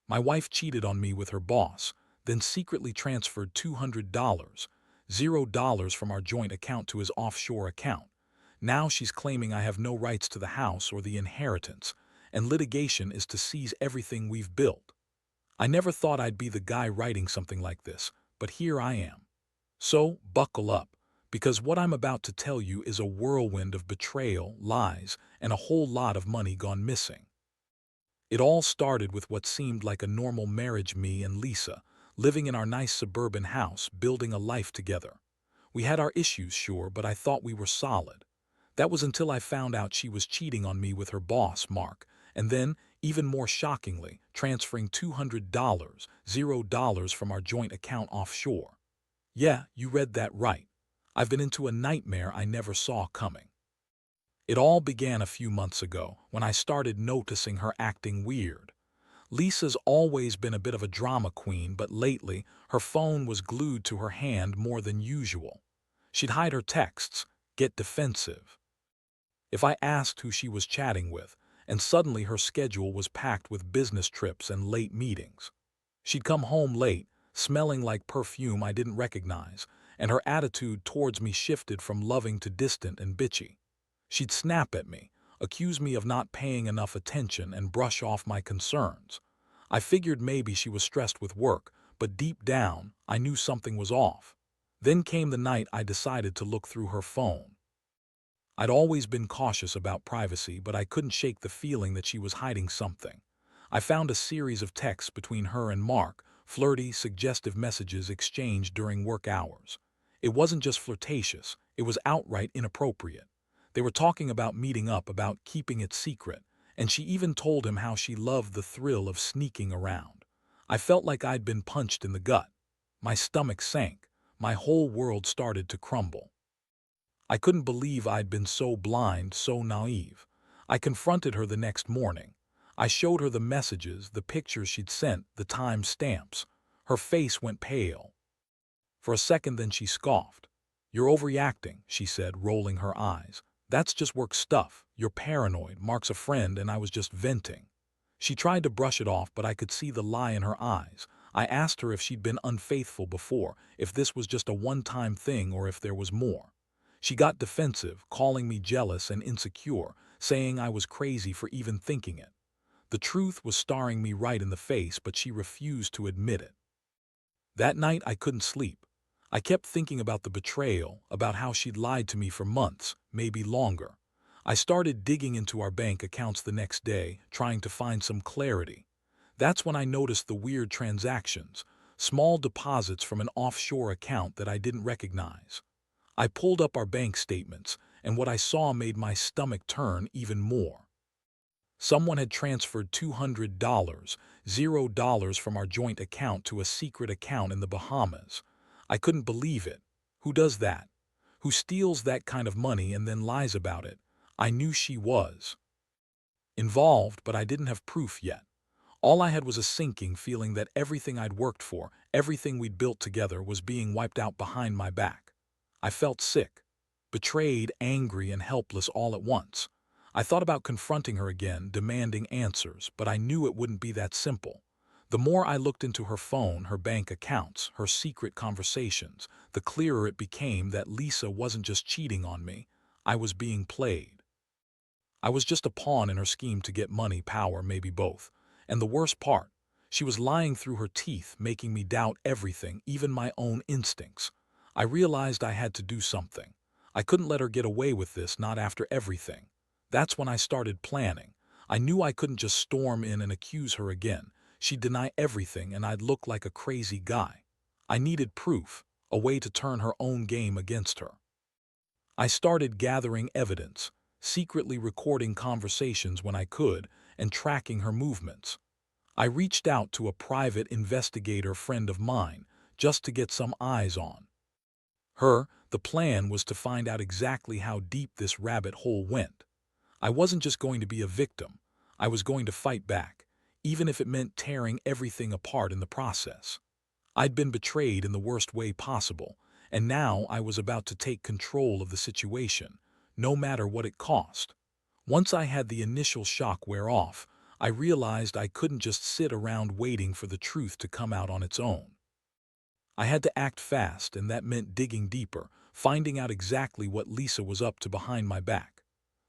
My wife cheated on me with her boss, then secretly transferred $200, $0 from our joint account to his offshore account. Now she's claiming I have no rights to the house or the inheritance, and litigation is to seize everything we've built. I never thought I'd be the guy writing something like this, but here I am. So, buckle up, because what I'm about to tell you is a whirlwind of betrayal, lies, and a whole lot of money gone missing. It all started with what seemed like a normal marriage, me and Lisa, living in our nice suburban house, building a life together. We had our issues, sure, but I thought we were solid. That was until I found out she was cheating on me with her boss, Mark, and then, even more shockingly, transferring $200, $0 from our joint account offshore. Yeah, you read that right. I've been into a nightmare I never saw coming. It all began a few months ago, when I started noticing her acting weird. Lisa's always been a bit of a drama queen, but lately, her phone was glued to her hand more than usual. She'd hide her texts, get defensive. If I asked who she was chatting with, and suddenly her schedule was packed with business trips and late meetings. She'd come home late, smelling like perfume I didn't recognize, and her attitude towards me shifted from loving to distant and bitchy. She'd snap at me, accuse me of not paying enough attention, and brush off my concerns. I figured maybe she was stressed with work, but deep down, I knew something was off. Then came the night I decided to look through her phone. I'd always been cautious about privacy, but I couldn't shake the feeling that she was hiding something. I found a series of texts between her and Mark, flirty, suggestive messages exchanged during work hours. It wasn't just flirtatious, it was outright inappropriate. They were talking about meeting up, about keeping it secret, and she even told him how she loved the thrill of sneaking around. I felt like I'd been punched in the gut. My stomach sank. My whole world started to crumble. I couldn't believe I'd been so blind, so naive. I confronted her the next morning. I showed her the messages, the pictures she'd sent, the time stamps. Her face went pale. For a second, then she scoffed. "You're overreacting," she said, rolling her eyes. "That's just work stuff. You're paranoid. Mark's a friend and I was just venting." She tried to brush it off, but I could see the lie in her eyes. I asked her if she'd been unfaithful before, if this was just a one-time thing or if there was more. She got defensive, calling me jealous and insecure, saying I was crazy for even thinking it. The truth was staring me right in the face, but she refused to admit it. That night I couldn't sleep. I kept thinking about the betrayal, about how she'd lied to me for months, maybe longer. I started digging into our bank accounts the next day, trying to find some clarity. That's when I noticed the weird transactions, small deposits from an offshore account that I didn't recognize. I pulled up our bank statements, and what I saw made my stomach turn even more. Someone had transferred $200, $0 from our joint account to a secret account in the Bahamas. I couldn't believe it. Who does that? Who steals that kind of money and then lies about it? I knew she was involved, but I didn't have proof yet. All I had was a sinking feeling that everything I'd worked for, everything we'd built together, was being wiped out behind my back. I felt sick, betrayed, angry, and helpless all at once. I thought about confronting her again, demanding answers, but I knew it wouldn't be that simple. The more I looked into her phone, her bank accounts, her secret conversations, the clearer it became that Lisa wasn't just cheating on me. I was being played. I was just a pawn in her scheme to get money, power, maybe both. And the worst part, she was lying through her teeth, making me doubt everything, even my own instincts. I realized I had to do something. I couldn't let her get away with this, not after everything. That's when I started planning. I knew I couldn't just storm in and accuse her again. She'd deny everything and I'd look like a crazy guy. I needed proof, a way to turn her own game against her. I started gathering evidence, secretly recording conversations when I could, and tracking her movements. I reached out to a private investigator friend of mine, just to get some eyes on her. The plan was to find out exactly how deep this rabbit hole went. I wasn't just going to be a victim. I was going to fight back, even if it meant tearing everything apart in the process. I'd been betrayed in the worst way possible, and now I was about to take control of the situation, no matter what it cost. Once I had the initial shock wear off, I realized I couldn't just sit around waiting for the truth to come out on its own. I had to act fast, and that meant digging deeper, finding out exactly what Lisa was up to behind my back.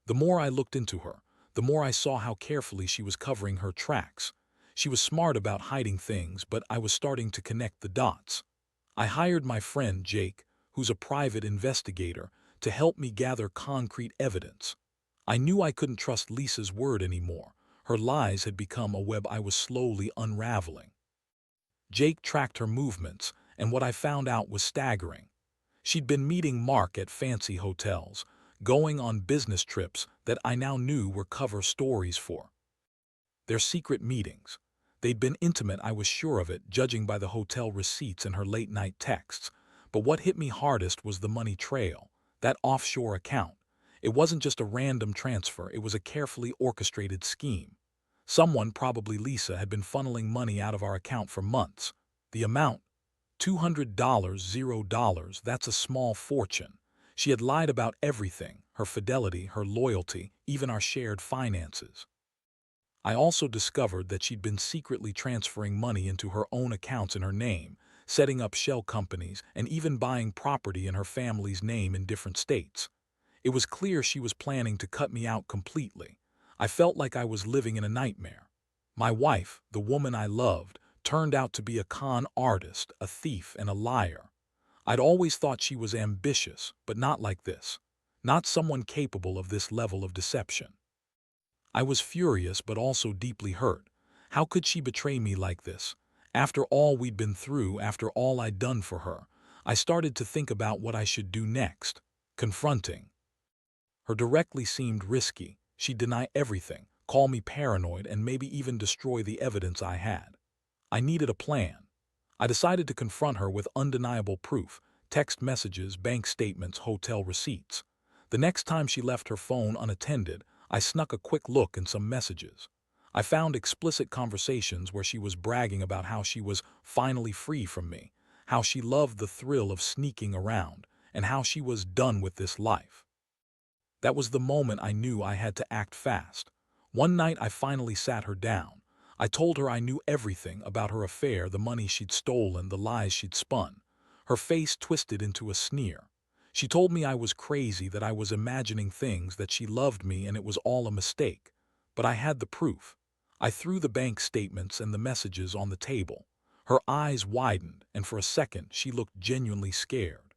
The more I looked into her, the more I saw how carefully she was covering her tracks. She was smart about hiding things, but I was starting to connect the dots. I hired my friend Jake, who's a private investigator, to help me gather concrete evidence. I knew I couldn't trust Lisa's word anymore. Her lies had become a web I was slowly unraveling. Jake tracked her movements, and what I found out was staggering. She'd been meeting Mark at fancy hotels, going on business trips that I now knew were cover stories for. Their secret meetings. They'd been intimate, I was sure of it, judging by the hotel receipts and her late-night texts. But what hit me hardest was the money trail, that offshore account. It wasn't just a random transfer, it was a carefully orchestrated scheme. Someone, probably Lisa, had been funneling money out of our account for months. The amount? $200, $0, that's a small fortune. She had lied about everything, her fidelity, her loyalty, even our shared finances. I also discovered that she'd been secretly transferring money into her own accounts in her name, setting up shell companies, and even buying property in her family's name in different states. It was clear she was planning to cut me out completely. I felt like I was living in a nightmare. My wife, the woman I loved, turned out to be a con artist, a thief, and a liar. I'd always thought she was ambitious, but not like this. Not someone capable of this level of deception. I was furious but also deeply hurt. How could she betray me like this? After all we'd been through, after all I'd done for her, I started to think about what I should do next. Confronting her directly seemed risky. She'd deny everything, call me paranoid, and maybe even destroy the evidence I had. I needed a plan. I decided to confront her with undeniable proof: text messages, bank statements, hotel receipts. The next time she left her phone unattended, I snuck a quick look in some messages. I found explicit conversations where she was bragging about how she was finally free from me, how she loved the thrill of sneaking around, and how she was done with this life. That was the moment I knew I had to act fast. One night I finally sat her down. I told her I knew everything about her affair, the money she'd stolen, the lies she'd spun. Her face twisted into a sneer. She told me I was crazy, that I was imagining things, that she loved me and it was all a mistake. But I had the proof. I threw the bank statements and the messages on the table. Her eyes widened, and for a second she looked genuinely scared.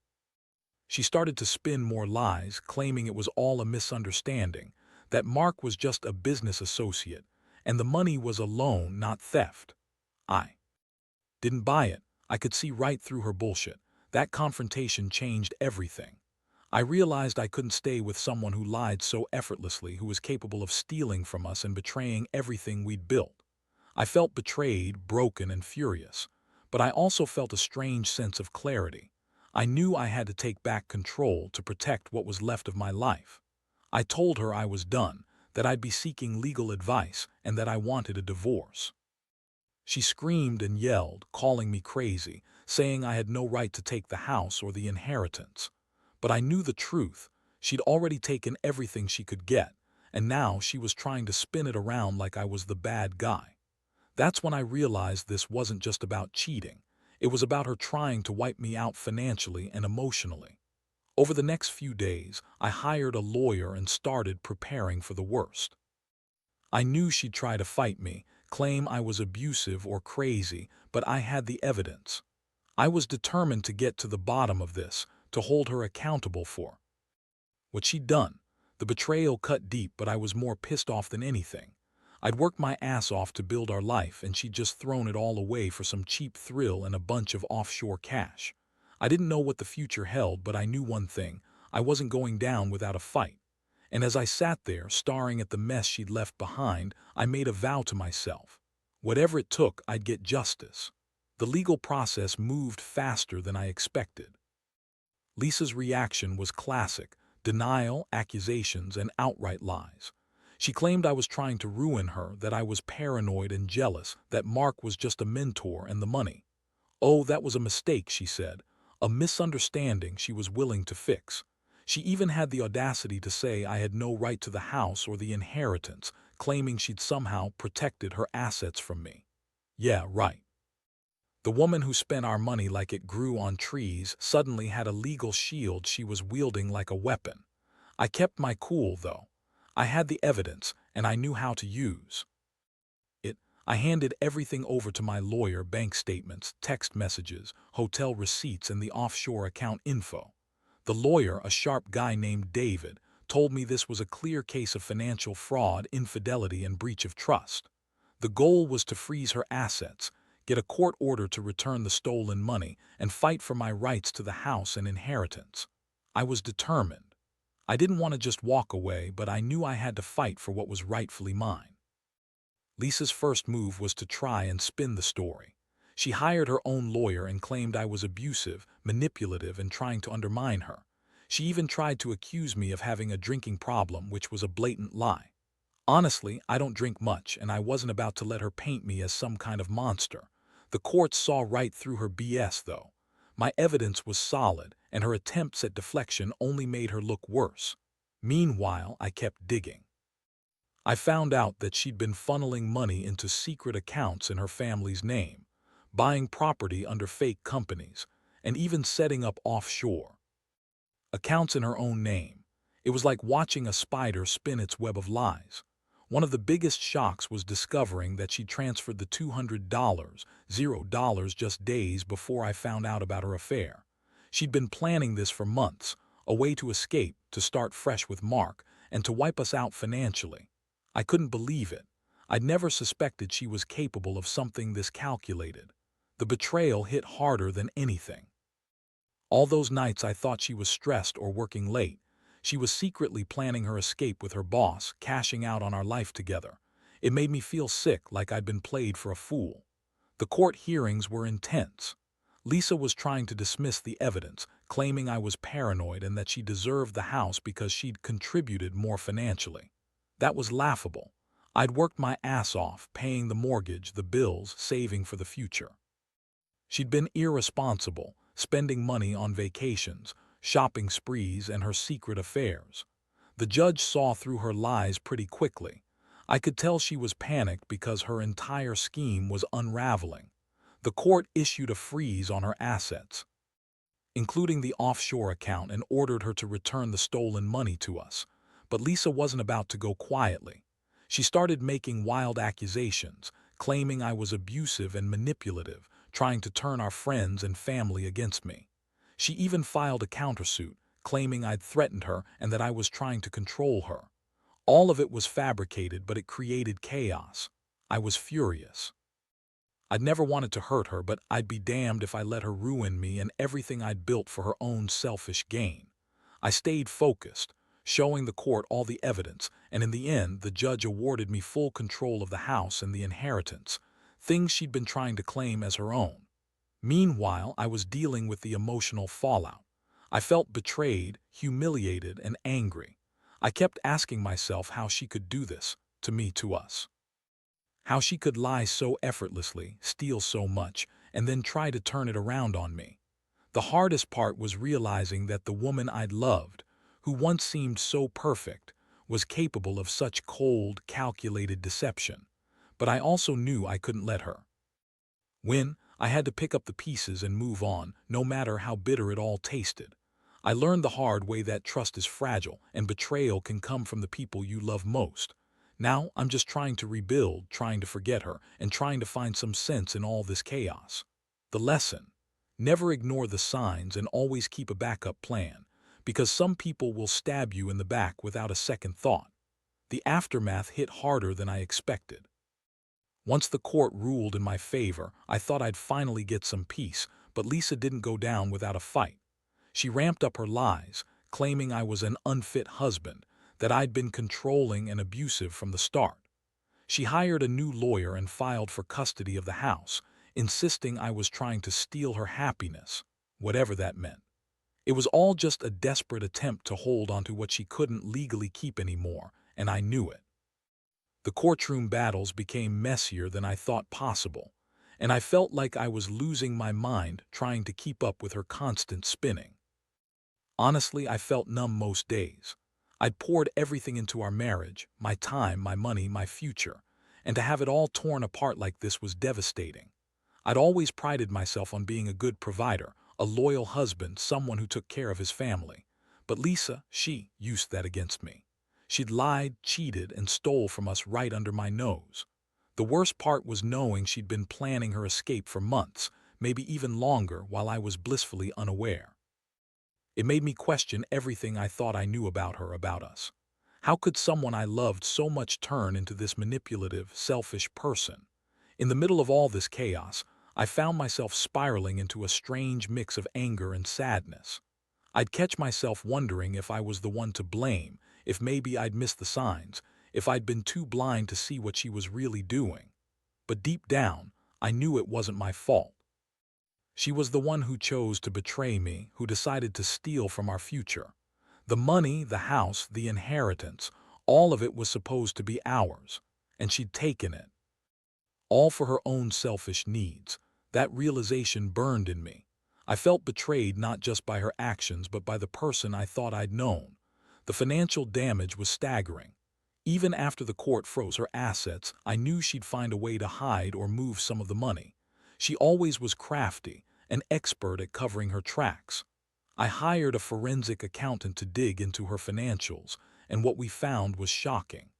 She started to spin more lies, claiming it was all a misunderstanding, that Mark was just a business associate, and the money was a loan, not theft. I didn't buy it. I could see right through her bullshit. That confrontation changed everything. I realized I couldn't stay with someone who lied so effortlessly, who was capable of stealing from us and betraying everything we'd built. I felt betrayed, broken, and furious, but I also felt a strange sense of clarity. I knew I had to take back control to protect what was left of my life. I told her I was done, that I'd be seeking legal advice, and that I wanted a divorce. She screamed and yelled, calling me crazy, saying I had no right to take the house or the inheritance. But I knew the truth. She'd already taken everything she could get, and now she was trying to spin it around like I was the bad guy. That's when I realized this wasn't just about cheating. It was about her trying to wipe me out financially and emotionally. Over the next few days, I hired a lawyer and started preparing for the worst. I knew she'd try to fight me, claim I was abusive or crazy, but I had the evidence. I was determined to get to the bottom of this, to hold her accountable for what she'd done. The betrayal cut deep, but I was more pissed off than anything. I'd worked my ass off to build our life, and she'd just thrown it all away for some cheap thrill and a bunch of offshore cash. I didn't know what the future held, but I knew one thing: I wasn't going down without a fight. And as I sat there, staring at the mess she'd left behind, I made a vow to myself. Whatever it took, I'd get justice. The legal process moved faster than I expected. Lisa's reaction was classic: denial, accusations, and outright lies. She claimed I was trying to ruin her, that I was paranoid and jealous, that Mark was just a mentor and the money. Oh, that was a mistake, she said, a misunderstanding she was willing to fix. She even had the audacity to say I had no right to the house or the inheritance, claiming she'd somehow protected her assets from me. Yeah, right. The woman who spent our money like it grew on trees suddenly had a legal shield she was wielding like a weapon. I kept my cool, though. I had the evidence, and I knew how to use it. I handed everything over to my lawyer: bank statements, text messages, hotel receipts, and the offshore account info. The lawyer, a sharp guy named David, told me this was a clear case of financial fraud, infidelity, and breach of trust. The goal was to freeze her assets, get a court order to return the stolen money, and fight for my rights to the house and inheritance. I was determined. I didn't want to just walk away, but I knew I had to fight for what was rightfully mine. Lisa's first move was to try and spin the story. She hired her own lawyer and claimed I was abusive, manipulative, and trying to undermine her. She even tried to accuse me of having a drinking problem, which was a blatant lie. Honestly, I don't drink much, and I wasn't about to let her paint me as some kind of monster. The courts saw right through her BS, though. My evidence was solid, and her attempts at deflection only made her look worse. Meanwhile, I kept digging. I found out that she'd been funneling money into secret accounts in her family's name, buying property under fake companies, and even setting up offshore accounts in her own name. It was like watching a spider spin its web of lies. One of the biggest shocks was discovering that she transferred the $200, $0, just days before I found out about her affair. She'd been planning this for months, a way to escape, to start fresh with Mark, and to wipe us out financially. I couldn't believe it. I'd never suspected she was capable of something this calculated. The betrayal hit harder than anything. All those nights I thought she was stressed or working late. She was secretly planning her escape with her boss, cashing out on our life together. It made me feel sick, like I'd been played for a fool. The court hearings were intense. Lisa was trying to dismiss the evidence, claiming I was paranoid and that she deserved the house because she'd contributed more financially. That was laughable. I'd worked my ass off, paying the mortgage, the bills, saving for the future. She'd been irresponsible, spending money on vacations, shopping sprees, and her secret affairs. The judge saw through her lies pretty quickly. I could tell she was panicked because her entire scheme was unraveling. The court issued a freeze on her assets, including the offshore account, and ordered her to return the stolen money to us. But Lisa wasn't about to go quietly. She started making wild accusations, claiming I was abusive and manipulative, trying to turn our friends and family against me. She even filed a countersuit, claiming I'd threatened her and that I was trying to control her. All of it was fabricated, but it created chaos. I was furious. I'd never wanted to hurt her, but I'd be damned if I let her ruin me and everything I'd built for her own selfish gain. I stayed focused, showing the court all the evidence, and in the end, the judge awarded me full control of the house and the inheritance, things she'd been trying to claim as her own. Meanwhile, I was dealing with the emotional fallout. I felt betrayed, humiliated, and angry. I kept asking myself how she could do this, to me, to us. How she could lie so effortlessly, steal so much, and then try to turn it around on me. The hardest part was realizing that the woman I'd loved, who once seemed so perfect, was capable of such cold, calculated deception. But I also knew I couldn't let her win. I had to pick up the pieces and move on, no matter how bitter it all tasted. I learned the hard way that trust is fragile and betrayal can come from the people you love most. Now I'm just trying to rebuild, trying to forget her, and trying to find some sense in all this chaos. The lesson: never ignore the signs and always keep a backup plan, because some people will stab you in the back without a second thought. The aftermath hit harder than I expected. Once the court ruled in my favor, I thought I'd finally get some peace, but Lisa didn't go down without a fight. She ramped up her lies, claiming I was an unfit husband, that I'd been controlling and abusive from the start. She hired a new lawyer and filed for custody of the house, insisting I was trying to steal her happiness, whatever that meant. It was all just a desperate attempt to hold onto what she couldn't legally keep anymore, and I knew it. The courtroom battles became messier than I thought possible, and I felt like I was losing my mind trying to keep up with her constant spinning. Honestly, I felt numb most days. I'd poured everything into our marriage, my time, my money, my future, and to have it all torn apart like this was devastating. I'd always prided myself on being a good provider, a loyal husband, someone who took care of his family. But Lisa, she used that against me. She'd lied, cheated, and stole from us right under my nose. The worst part was knowing she'd been planning her escape for months, maybe even longer, while I was blissfully unaware. It made me question everything I thought I knew about her, about us. How could someone I loved so much turn into this manipulative, selfish person? In the middle of all this chaos, I found myself spiraling into a strange mix of anger and sadness. I'd catch myself wondering if I was the one to blame, if maybe I'd missed the signs, if I'd been too blind to see what she was really doing. But deep down, I knew it wasn't my fault. She was the one who chose to betray me, who decided to steal from our future. The money, the house, the inheritance, all of it was supposed to be ours, and she'd taken it. All for her own selfish needs. That realization burned in me. I felt betrayed not just by her actions but by the person I thought I'd known. The financial damage was staggering. Even after the court froze her assets, I knew she'd find a way to hide or move some of the money. She always was crafty, an expert at covering her tracks. I hired a forensic accountant to dig into her financials, and what we found was shocking.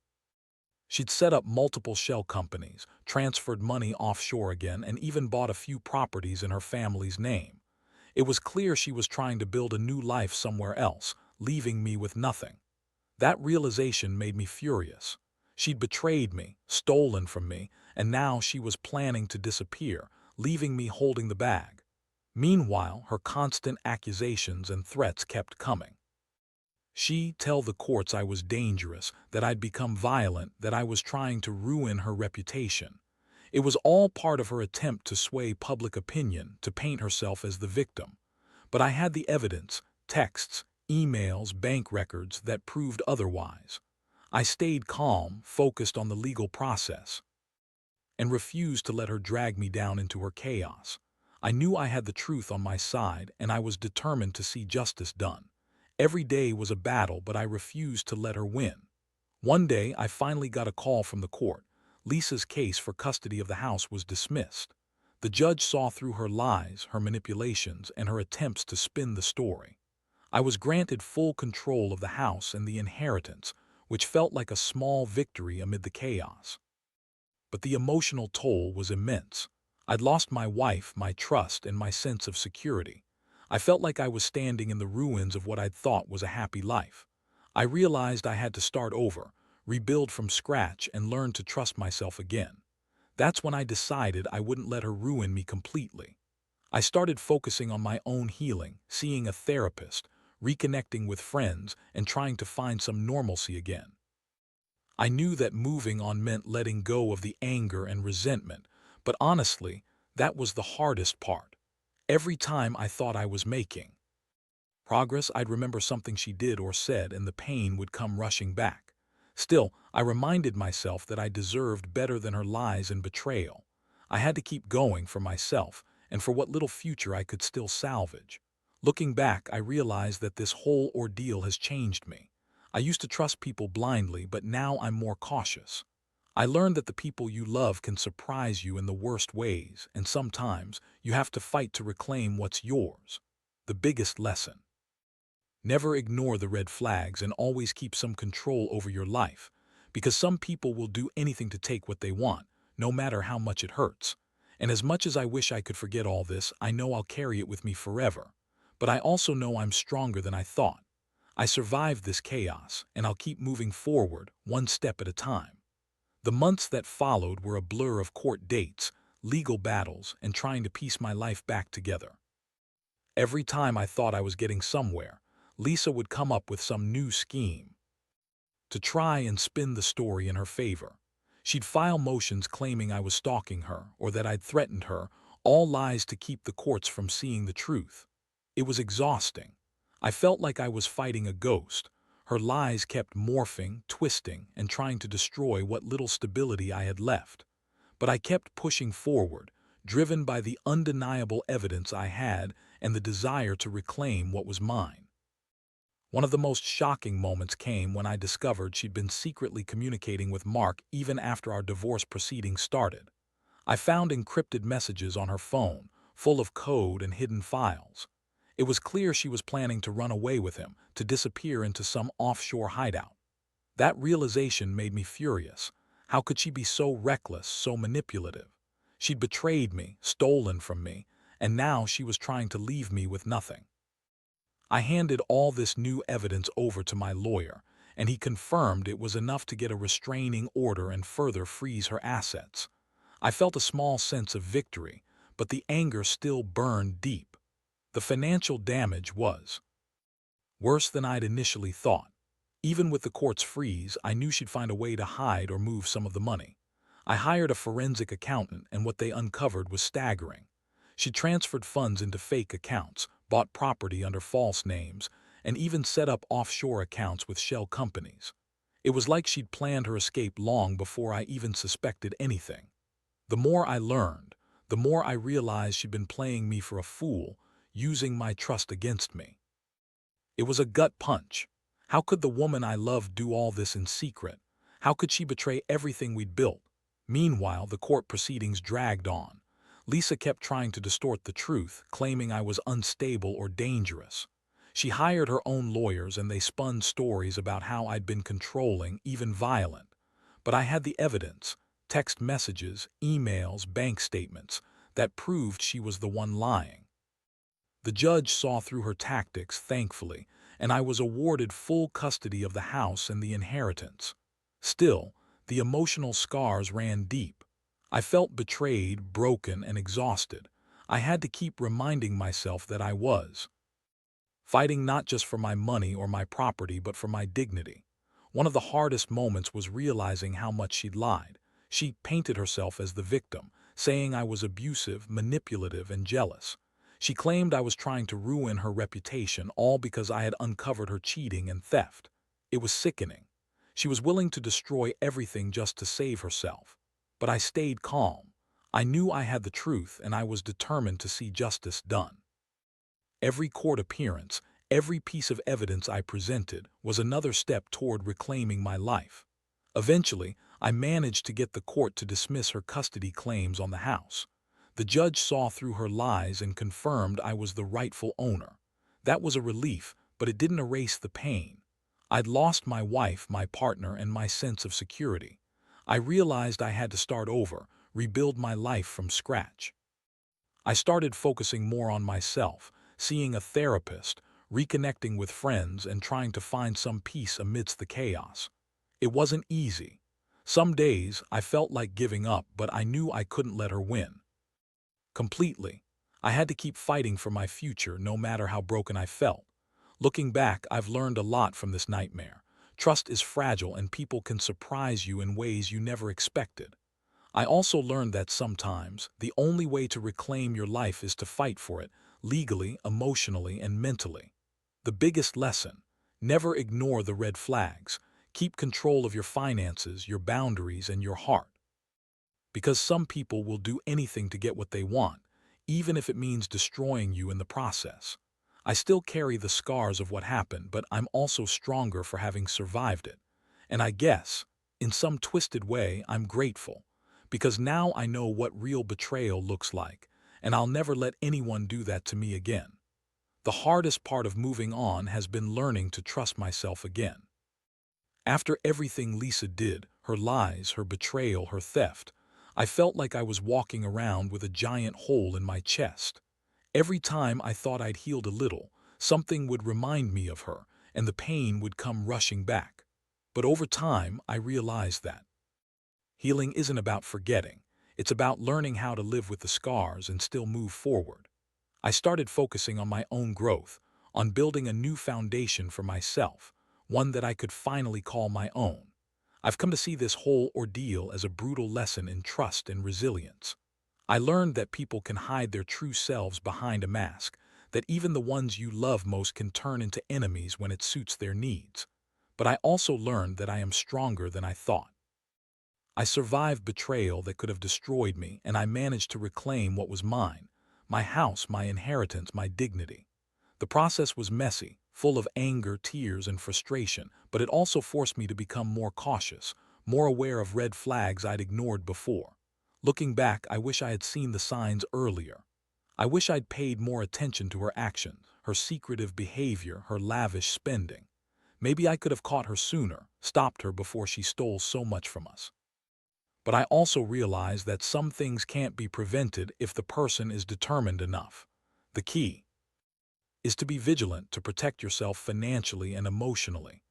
She'd set up multiple shell companies, transferred money offshore again, and even bought a few properties in her family's name. It was clear she was trying to build a new life somewhere else, leaving me with nothing. That realization made me furious. She'd betrayed me, stolen from me, and now she was planning to disappear, leaving me holding the bag. Meanwhile, her constant accusations and threats kept coming. She'd tell the courts I was dangerous, that I'd become violent, that I was trying to ruin her reputation. It was all part of her attempt to sway public opinion, to paint herself as the victim. But I had the evidence, texts, emails, bank records that proved otherwise. I stayed calm, focused on the legal process, and refused to let her drag me down into her chaos. I knew I had the truth on my side, and I was determined to see justice done. Every day was a battle, but I refused to let her win. One day, I finally got a call from the court. Lisa's case for custody of the house was dismissed. The judge saw through her lies, her manipulations, and her attempts to spin the story. I was granted full control of the house and the inheritance, which felt like a small victory amid the chaos. But the emotional toll was immense. I'd lost my wife, my trust, and my sense of security. I felt like I was standing in the ruins of what I'd thought was a happy life. I realized I had to start over, rebuild from scratch, and learn to trust myself again. That's when I decided I wouldn't let her ruin me completely. I started focusing on my own healing, seeing a therapist, reconnecting with friends, and trying to find some normalcy again. I knew that moving on meant letting go of the anger and resentment, but honestly, that was the hardest part. Every time I thought I was making progress, I'd remember something she did or said, and the pain would come rushing back. Still, I reminded myself that I deserved better than her lies and betrayal. I had to keep going for myself and for what little future I could still salvage. Looking back, I realized that this whole ordeal has changed me. I used to trust people blindly, but now I'm more cautious. I learned that the people you love can surprise you in the worst ways, and sometimes you have to fight to reclaim what's yours. The biggest lesson: never ignore the red flags and always keep some control over your life, because some people will do anything to take what they want, no matter how much it hurts. And as much as I wish I could forget all this, I know I'll carry it with me forever. But I also know I'm stronger than I thought. I survived this chaos, and I'll keep moving forward, one step at a time. The months that followed were a blur of court dates, legal battles, and trying to piece my life back together. Every time I thought I was getting somewhere, Lisa would come up with some new scheme to try and spin the story in her favor. She'd file motions claiming I was stalking her or that I'd threatened her, all lies to keep the courts from seeing the truth. It was exhausting. I felt like I was fighting a ghost. Her lies kept morphing, twisting, and trying to destroy what little stability I had left. But I kept pushing forward, driven by the undeniable evidence I had and the desire to reclaim what was mine. One of the most shocking moments came when I discovered she'd been secretly communicating with Mark even after our divorce proceedings started. I found encrypted messages on her phone, full of code and hidden files. It was clear she was planning to run away with him, to disappear into some offshore hideout. That realization made me furious. How could she be so reckless, so manipulative? She'd betrayed me, stolen from me, and now she was trying to leave me with nothing. I handed all this new evidence over to my lawyer, and he confirmed it was enough to get a restraining order and further freeze her assets. I felt a small sense of victory, but the anger still burned deep. The financial damage was worse than I'd initially thought. Even with the court's freeze, I knew she'd find a way to hide or move some of the money. I hired a forensic accountant, and what they uncovered was staggering. She transferred funds into fake accounts, bought property under false names, and even set up offshore accounts with shell companies. It was like she'd planned her escape long before I even suspected anything. The more I learned, the more I realized she'd been playing me for a fool, using my trust against me. It was a gut punch. How could the woman I loved do all this in secret? How could she betray everything we'd built? Meanwhile, the court proceedings dragged on. Lisa kept trying to distort the truth, claiming I was unstable or dangerous. She hired her own lawyers, and they spun stories about how I'd been controlling, even violent. But I had the evidence: text messages, emails, bank statements, that proved she was the one lying. The judge saw through her tactics, thankfully, and I was awarded full custody of the house and the inheritance. Still, the emotional scars ran deep. I felt betrayed, broken, and exhausted. I had to keep reminding myself that I was fighting not just for my money or my property, but for my dignity. One of the hardest moments was realizing how much she'd lied. She painted herself as the victim, saying I was abusive, manipulative, and jealous. She claimed I was trying to ruin her reputation, all because I had uncovered her cheating and theft. It was sickening. She was willing to destroy everything just to save herself. But I stayed calm. I knew I had the truth, and I was determined to see justice done. Every court appearance, every piece of evidence I presented, was another step toward reclaiming my life. Eventually, I managed to get the court to dismiss her custody claims on the house. The judge saw through her lies and confirmed I was the rightful owner. That was a relief, but it didn't erase the pain. I'd lost my wife, my partner, and my sense of security. I realized I had to start over, rebuild my life from scratch. I started focusing more on myself, seeing a therapist, reconnecting with friends, and trying to find some peace amidst the chaos. It wasn't easy. Some days I felt like giving up, but I knew I couldn't let her win completely. I had to keep fighting for my future, no matter how broken I felt. Looking back, I've learned a lot from this nightmare. Trust is fragile, and people can surprise you in ways you never expected. I also learned that sometimes the only way to reclaim your life is to fight for it, legally, emotionally, and mentally. The biggest lesson: never ignore the red flags. Keep control of your finances, your boundaries, and your heart. Because some people will do anything to get what they want, even if it means destroying you in the process. I still carry the scars of what happened, but I'm also stronger for having survived it. And I guess, in some twisted way, I'm grateful. Because now I know what real betrayal looks like, and I'll never let anyone do that to me again. The hardest part of moving on has been learning to trust myself again. After everything Lisa did, her lies, her betrayal, her theft, I felt like I was walking around with a giant hole in my chest. Every time I thought I'd healed a little, something would remind me of her, and the pain would come rushing back. But over time, I realized that healing isn't about forgetting. It's about learning how to live with the scars and still move forward. I started focusing on my own growth, on building a new foundation for myself, one that I could finally call my own. I've come to see this whole ordeal as a brutal lesson in trust and resilience. I learned that people can hide their true selves behind a mask, that even the ones you love most can turn into enemies when it suits their needs. But I also learned that I am stronger than I thought. I survived betrayal that could have destroyed me, and I managed to reclaim what was mine: my house, my inheritance, my dignity. The process was messy, full of anger, tears, and frustration, but it also forced me to become more cautious, more aware of red flags I'd ignored before. Looking back, I wish I had seen the signs earlier. I wish I'd paid more attention to her actions, her secretive behavior, her lavish spending. Maybe I could have caught her sooner, stopped her before she stole so much from us. But I also realize that some things can't be prevented if the person is determined enough. The key is to be vigilant, to protect yourself financially and emotionally.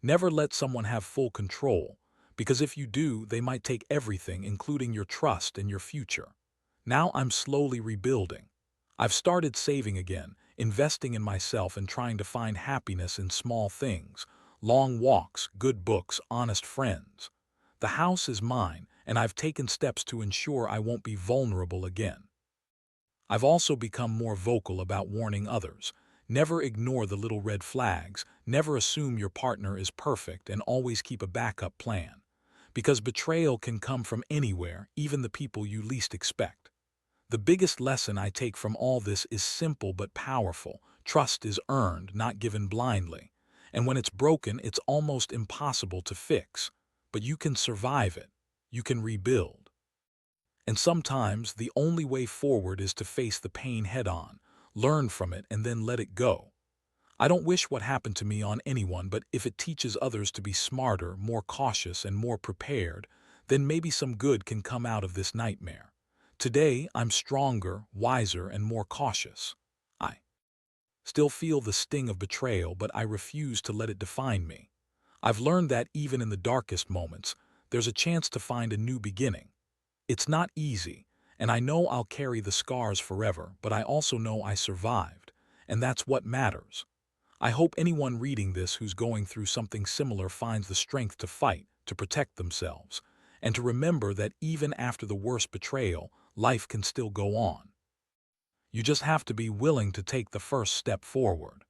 Never let someone have full control, because if you do, they might take everything, including your trust and your future. Now I'm slowly rebuilding. I've started saving again, investing in myself and trying to find happiness in small things: long walks, good books, honest friends. The house is mine, and I've taken steps to ensure I won't be vulnerable again. I've also become more vocal about warning others. Never ignore the little red flags, never assume your partner is perfect, and always keep a backup plan. Because betrayal can come from anywhere, even the people you least expect. The biggest lesson I take from all this is simple but powerful. Trust is earned, not given blindly. And when it's broken, it's almost impossible to fix. But you can survive it. You can rebuild. And sometimes the only way forward is to face the pain head-on, learn from it, and then let it go. I don't wish what happened to me on anyone, but if it teaches others to be smarter, more cautious, and more prepared, then maybe some good can come out of this nightmare. Today, I'm stronger, wiser, and more cautious. I still feel the sting of betrayal, but I refuse to let it define me. I've learned that even in the darkest moments, there's a chance to find a new beginning. It's not easy, and I know I'll carry the scars forever, but I also know I survived, and that's what matters. I hope anyone reading this who's going through something similar finds the strength to fight, to protect themselves, and to remember that even after the worst betrayal, life can still go on. You just have to be willing to take the first step forward.